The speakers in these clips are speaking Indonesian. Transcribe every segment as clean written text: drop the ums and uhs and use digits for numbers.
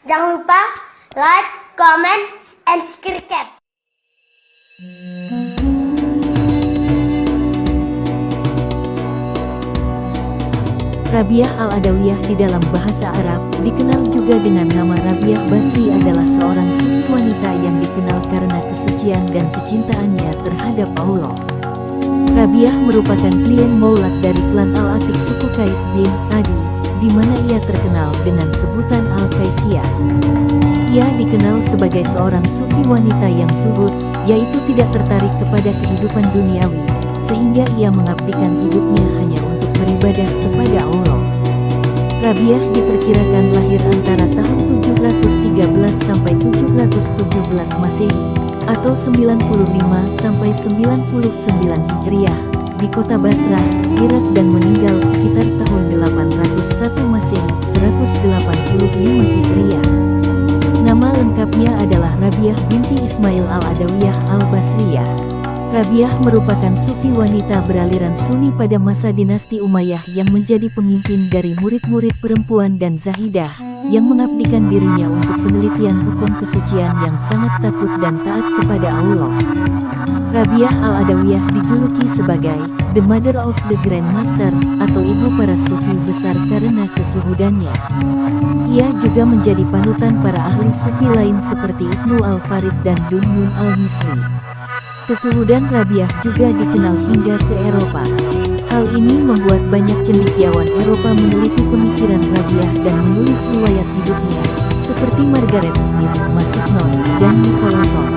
Jangan lupa like, comment, and subscribe. Rabiah Al-Adawiyah di dalam bahasa Arab, dikenal juga dengan nama Rabiah Basri, adalah seorang sufi wanita yang dikenal karena kesucian dan kecintaannya terhadap Allah. Rabiah merupakan klien maulad dari klan Al-Atik suku Qais bin Adi, di mana ia terkenal dengan sebutan Al-Qaisiyah. Ia dikenal sebagai seorang sufi wanita yang zuhud, yaitu tidak tertarik kepada kehidupan duniawi, sehingga ia mengabdikan hidupnya hanya untuk beribadah kepada Allah. Rabiah diperkirakan lahir antara tahun 713 sampai 717 Masehi atau 95 sampai 99 Hijriah di kota Basrah, Irak, dan meninggal sekitar tahun 801 Masehi 185 Hijriah. Nama lengkapnya adalah Rabiah binti Ismail Al-Adawiyah Al-Basriyah. Rabiah merupakan sufi wanita beraliran Sunni pada masa dinasti Umayyah yang menjadi pemimpin dari murid-murid perempuan dan zahidah, yang mengabdikan dirinya untuk penelitian hukum kesucian yang sangat takut dan taat kepada Allah. Rabiah Al-Adawiyah dijuluki sebagai The Mother of the Grand Master atau ibu para sufi besar karena kesuhudannya. Ia juga menjadi panutan para ahli sufi lain seperti Ibnu Al-Farid dan Dunnun Al-Misri. Kesuhudan Rabiah juga dikenal hingga ke Eropa. Hal ini membuat banyak cendekiawan Eropa meneliti pemikiran Rabiah dan menulis riwayat hidupnya, seperti Margaret Smith, Masignon, dan Nicholson.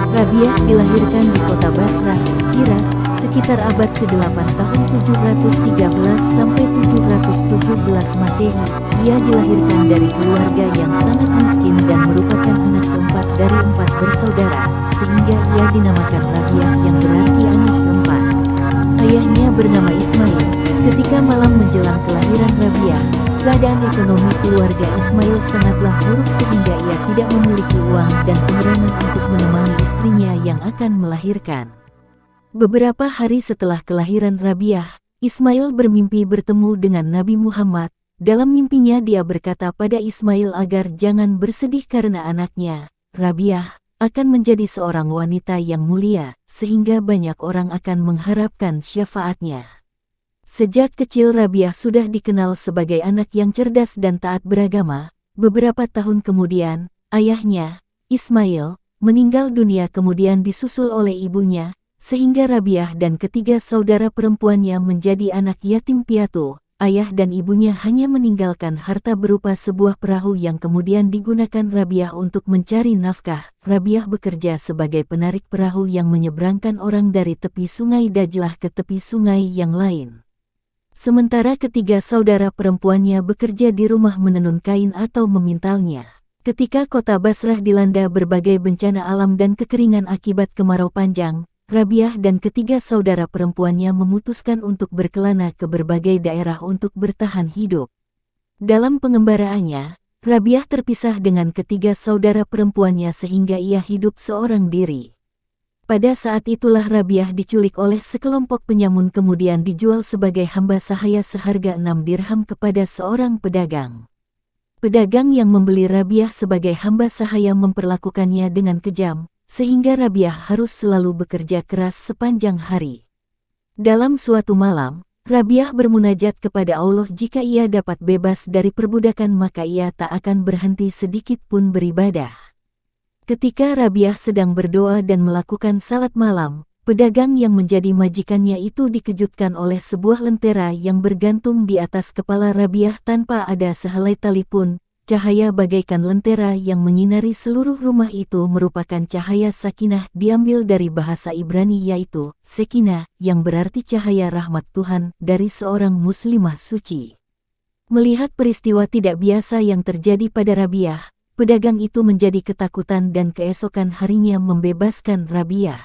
Rabiah dilahirkan di kota Basrah, Irak, sekitar abad ke-8 tahun 713 sampai 717 Masehi. Ia dilahirkan dari keluarga yang sangat miskin dan merupakan anak keempat dari 4 bersaudara, sehingga ia dinamakan Rabiah yang berarti anak keempat. Ayahnya bernama Ismail. Ketika malam menjelang kelahiran Rabiah, keadaan ekonomi keluarga Ismail sangatlah buruk sehingga ia tidak memiliki uang dan penerangan untuk menemani istrinya yang akan melahirkan. Beberapa hari setelah kelahiran Rabiah, Ismail bermimpi bertemu dengan Nabi Muhammad. Dalam mimpinya dia berkata pada Ismail agar jangan bersedih karena anaknya, Rabiah, akan menjadi seorang wanita yang mulia, sehingga banyak orang akan mengharapkan syafaatnya. Sejak kecil Rabiah sudah dikenal sebagai anak yang cerdas dan taat beragama. Beberapa tahun kemudian, ayahnya, Ismail, meninggal dunia kemudian disusul oleh ibunya, sehingga Rabiah dan ketiga saudara perempuannya menjadi anak yatim piatu. Ayah dan ibunya hanya meninggalkan harta berupa sebuah perahu yang kemudian digunakan Rabiah untuk mencari nafkah. Rabiah bekerja sebagai penarik perahu yang menyeberangkan orang dari tepi sungai Dajlah ke tepi sungai yang lain. Sementara ketiga saudara perempuannya bekerja di rumah menenun kain atau memintalnya. Ketika kota Basrah dilanda berbagai bencana alam dan kekeringan akibat kemarau panjang, Rabiah dan ketiga saudara perempuannya memutuskan untuk berkelana ke berbagai daerah untuk bertahan hidup. Dalam pengembaraannya, Rabiah terpisah dengan ketiga saudara perempuannya sehingga ia hidup seorang diri. Pada saat itulah Rabiah diculik oleh sekelompok penyamun kemudian dijual sebagai hamba sahaya seharga 6 dirham kepada seorang pedagang. Pedagang yang membeli Rabiah sebagai hamba sahaya memperlakukannya dengan kejam, sehingga Rabiah harus selalu bekerja keras sepanjang hari. Dalam suatu malam, Rabiah bermunajat kepada Allah jika ia dapat bebas dari perbudakan maka ia tak akan berhenti sedikit pun beribadah. Ketika Rabiah sedang berdoa dan melakukan salat malam, pedagang yang menjadi majikannya itu dikejutkan oleh sebuah lentera yang bergantung di atas kepala Rabiah tanpa ada sehelai tali pun. Cahaya bagaikan lentera yang menyinari seluruh rumah itu merupakan cahaya sakinah diambil dari bahasa Ibrani yaitu Sekinah yang berarti cahaya rahmat Tuhan dari seorang muslimah suci. Melihat peristiwa tidak biasa yang terjadi pada Rabiah, pedagang itu menjadi ketakutan dan keesokan harinya membebaskan Rabiah.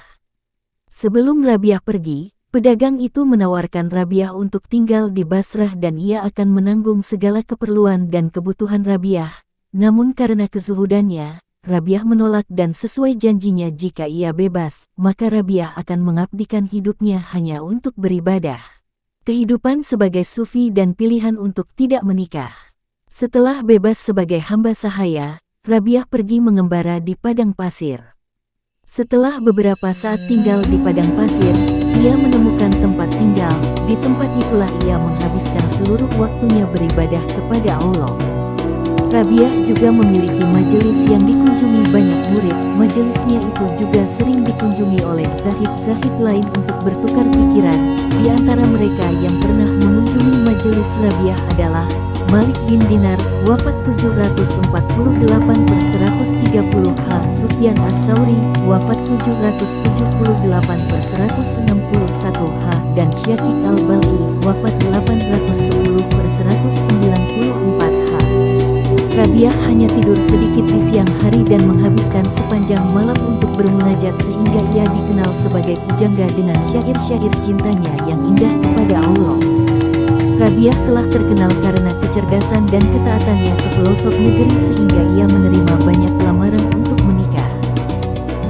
Sebelum Rabiah pergi, pedagang itu menawarkan Rabiah untuk tinggal di Basrah dan ia akan menanggung segala keperluan dan kebutuhan Rabiah. Namun karena kezuhudannya, Rabiah menolak dan sesuai janjinya jika ia bebas, maka Rabiah akan mengabdikan hidupnya hanya untuk beribadah. kehidupan sebagai sufi dan pilihan untuk tidak menikah. Setelah bebas sebagai hamba sahaya, Rabiah pergi mengembara di padang pasir. Setelah beberapa saat tinggal di padang pasir, ia menemukan tempat tinggal. Di tempat itulah ia menghabiskan seluruh waktunya beribadah kepada Allah. Rabiah juga memiliki majelis yang dikunjungi banyak murid. Majelisnya itu juga sering dikunjungi oleh zahid-zahid lain untuk bertukar pikiran. Di antara mereka yang pernah mengunjungi majelis Rabiah adalah Malik bin Dinar, wafat 748 per 130 H. Sufyan As-Sauri, wafat 778 per 161 H. Dan Syaqiq Al-Balhi, wafat 810 per 194 H. Rabiah hanya tidur sedikit di siang hari dan menghabiskan sepanjang malam untuk bermunajat sehingga ia dikenal sebagai pujangga dengan syair-syair cintanya yang indah kepada Allah. Rabiah telah terkenal karena kecerdasan dan ketaatannya ke pelosok negeri sehingga ia menerima banyak lamaran untuk menikah.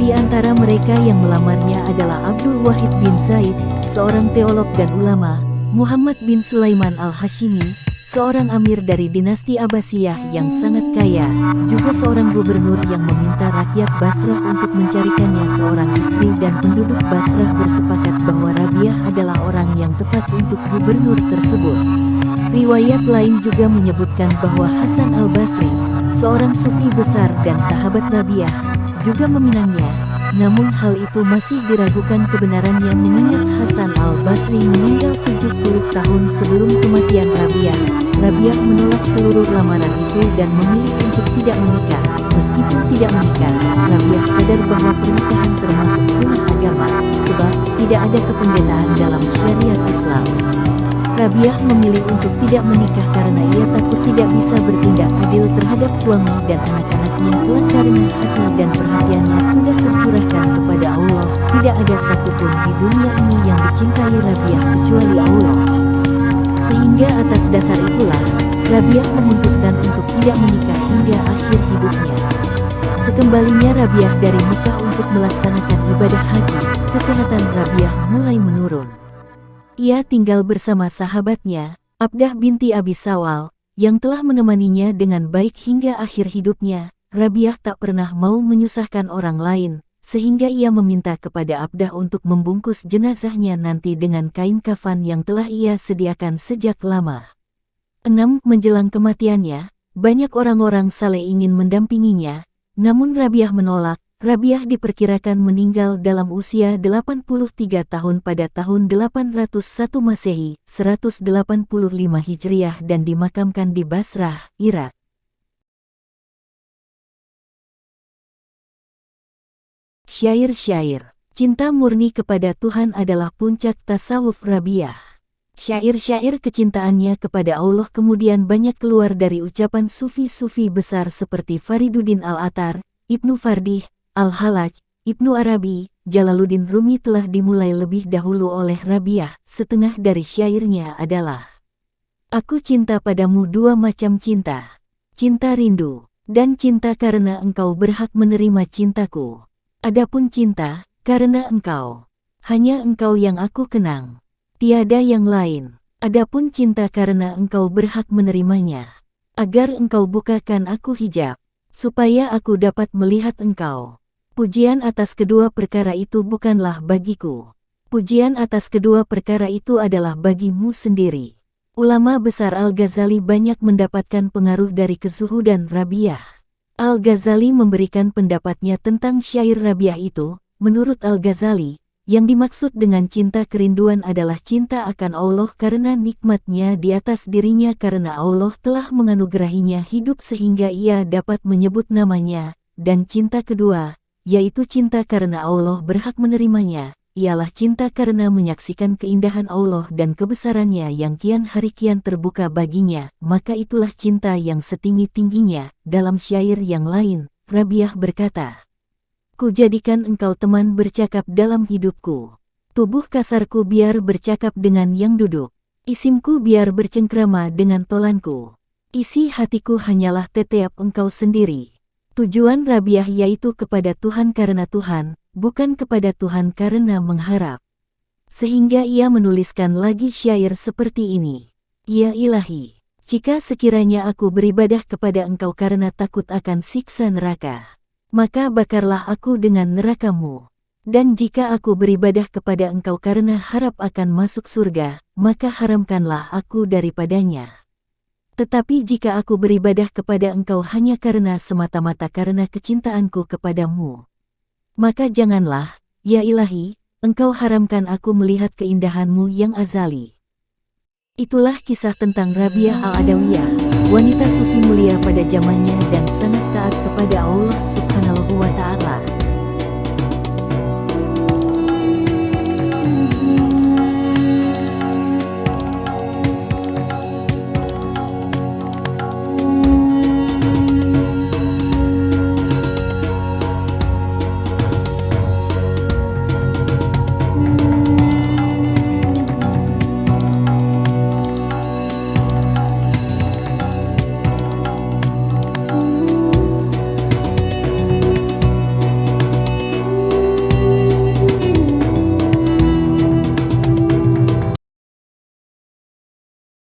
Di antara mereka yang melamarnya adalah Abdul Wahid bin Zaid, seorang teolog dan ulama, Muhammad bin Sulaiman Al-Hashimi, seorang amir dari dinasti Abbasiyah yang sangat kaya, juga seorang gubernur yang meminta rakyat Basrah untuk mencarikannya seorang istri dan penduduk Basrah bersepakat bahwa Rabiah adalah orang yang tepat untuk gubernur tersebut. Riwayat lain juga menyebutkan bahwa Hasan Al-Basri, seorang sufi besar dan sahabat Rabiah, juga meminangnya. Namun hal itu masih diragukan kebenarannya mengingat Hasan Al-Basri meninggal 70 tahun sebelum kematian Rabiah. Rabiah menolak seluruh lamaran itu dan memilih untuk tidak menikah. Meskipun tidak menikah, Rabiah sadar bahwa pernikahan termasuk sunnah agama, sebab tidak ada kependetaan dalam syariat Islam. Rabiah memilih untuk tidak menikah karena ia takut tidak bisa bertindak adil terhadap suami dan anak-anaknya kelak karena hati dan perhatiannya sudah tercurahkan kepada Allah. Tidak ada satupun di dunia ini yang dicintai Rabiah kecuali Allah. Sehingga atas dasar itulah, Rabiah memutuskan untuk tidak menikah hingga akhir hidupnya. Sekembalinya Rabiah dari Mekah untuk melaksanakan ibadah haji, kesehatan Rabiah mulai menurun. Ia tinggal bersama sahabatnya, Abdah binti Abi Sawal, yang telah menemaninya dengan baik hingga akhir hidupnya. Rabiah tak pernah mau menyusahkan orang lain, sehingga ia meminta kepada Abdah untuk membungkus jenazahnya nanti dengan kain kafan yang telah ia sediakan sejak lama. 6. Menjelang kematiannya, banyak orang-orang saleh ingin mendampinginya, namun Rabiah menolak. Rabiah diperkirakan meninggal dalam usia 83 tahun pada tahun 801 Masehi, 185 Hijriah dan dimakamkan di Basrah, Irak. Syair-syair cinta murni kepada Tuhan adalah puncak tasawuf Rabiah. Syair-syair kecintaannya kepada Allah kemudian banyak keluar dari ucapan sufi-sufi besar seperti Fariduddin Al-Atar, Ibnu Fardih, Al-Halaj, Ibnu Arabi, Jalaluddin Rumi telah dimulai lebih dahulu oleh Rabiah. Setengah dari syairnya adalah: Aku cinta padamu dua macam cinta. Cinta rindu, dan cinta karena engkau berhak menerima cintaku. Adapun cinta, karena engkau. Hanya engkau yang aku kenang. Tiada yang lain. Adapun cinta karena engkau berhak menerimanya. Agar engkau bukakan aku hijab, supaya aku dapat melihat engkau. Pujian atas kedua perkara itu bukanlah bagiku. Pujian atas kedua perkara itu adalah bagimu sendiri. Ulama besar Al-Ghazali banyak mendapatkan pengaruh dari kezuhudan Rabiah. Al-Ghazali memberikan pendapatnya tentang syair Rabiah itu. Menurut Al-Ghazali, yang dimaksud dengan cinta kerinduan adalah cinta akan Allah karena nikmatnya di atas dirinya karena Allah telah menganugerahinya hidup sehingga ia dapat menyebut namanya. Dan cinta kedua, yaitu cinta karena Allah berhak menerimanya, ialah cinta karena menyaksikan keindahan Allah dan kebesarannya yang kian hari kian terbuka baginya, maka itulah cinta yang setinggi-tingginya. Dalam syair yang lain, Rabiah berkata, Ku jadikan engkau teman bercakap dalam hidupku. Tubuh kasarku biar bercakap dengan yang duduk. Isimku biar bercengkrama dengan tolanku. Isi hatiku hanyalah tetiap engkau sendiri. Tujuan Rabiah yaitu kepada Tuhan karena Tuhan, bukan kepada Tuhan karena mengharap. Sehingga ia menuliskan lagi syair seperti ini. Ya ilahi, jika sekiranya aku beribadah kepada engkau karena takut akan siksa neraka, maka bakarlah aku dengan nerakamu. Dan jika aku beribadah kepada engkau karena harap akan masuk surga, maka haramkanlah aku daripadanya. Tetapi jika aku beribadah kepada engkau hanya karena semata-mata karena kecintaanku kepadamu, maka janganlah, ya ilahi, engkau haramkan aku melihat keindahanmu yang azali. Itulah kisah tentang Rabiah Al-Adawiyah, wanita sufi mulia pada zamannya dan sangat taat kepada Allah Subhanahu wa Ta'ala.